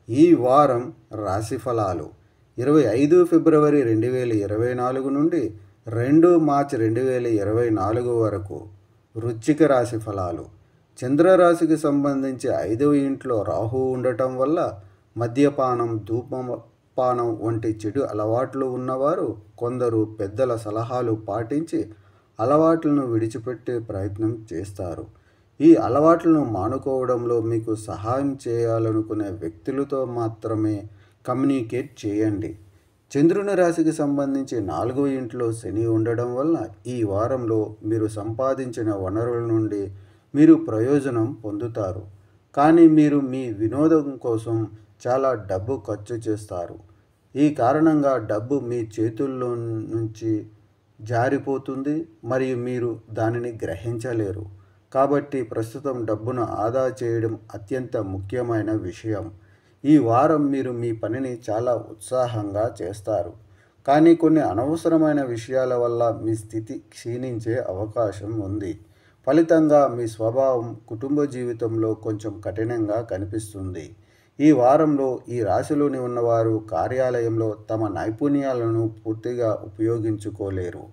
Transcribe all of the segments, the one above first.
ఈ వారం రాశి ఫలాలు 25 ఫిబ్రవరి 2024 నుండి 2 మార్చి 2024 వరకు. వృశ్చిక రాశి ఫలాలు. చంద్రరాశికి సంబంధించి 5వ ఇంట్లో రాహు ఉండటం వల్ల మద్యపానం, ధూమపానం వంటి చెడు అలవాట్లు ఉన్నవారు కొందరు పెద్దల సలహాలు పాటించి అలవాట్లను విడిచిపెట్టే ప్రయత్నం చేస్తారు. ఈ అలవాట్లను మానుకోవడంలో మీకు సహాయం చేయాలనుకునే వ్యక్తులతో మాత్రమే కమ్యూనికేట్ చేయండి. చంద్రుని రాశికి సంబంధించి 4వ ఇంట్లో శని ఉండడం వల్ల ఈ వారంలో మీరు సంపాదించిన వనరుల నుండి మీరు ప్రయోజనం పొందుతారు. కానీ మీరు మీ వినోదం కోసం చాలా డబ్బు ఖర్చు చేస్తారు. ఈ కారణంగా డబ్బు మీ చేతుల్లో నుంచి జారిపోతుంది మరియు మీరు దానిని గ్రహించలేరు. కాబట్టి ప్రస్తుతం డబ్బును ఆదా చేయడం అత్యంత ముఖ్యమైన విషయం. ఈ వారం మీరు మీ పనిని చాలా ఉత్సాహంగా చేస్తారు. కానీ కొన్ని అనవసరమైన విషయాల వల్ల మీ స్థితి క్షీణించే అవకాశం ఉంది. ఫలితంగా మీ స్వభావం కుటుంబ జీవితంలో కొంచెం కఠినంగా కనిపిస్తుంది. ఈ వారంలో ఈ రాశిలోని ఉన్నవారు కార్యాలయంలో తమ నైపుణ్యాలను పూర్తిగా ఉపయోగించుకోలేరు.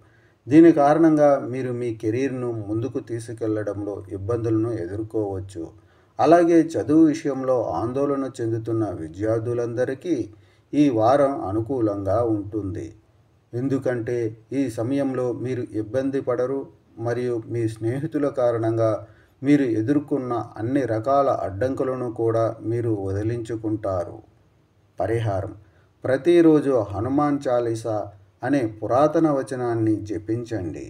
దీని కారణంగా మీరు మీ కెరీర్ను ముందుకు తీసుకెళ్లడంలో ఇబ్బందులను ఎదుర్కోవచ్చు. అలాగే చదువు విషయంలో ఆందోళన చెందుతున్న విద్యార్థులందరికీ ఈ వారం అనుకూలంగా ఉంటుంది. ఎందుకంటే ఈ సమయంలో మీరు ఇబ్బంది పడరు మరియు మీ స్నేహితుల కారణంగా మీరు ఎదుర్కొన్న అన్ని రకాల అడ్డంకులను కూడా మీరు వదిలించుకుంటారు. పరిహారం: ప్రతిరోజు హనుమాన్ చాలీసా అనే పురాతన వచనాన్ని జపించండి.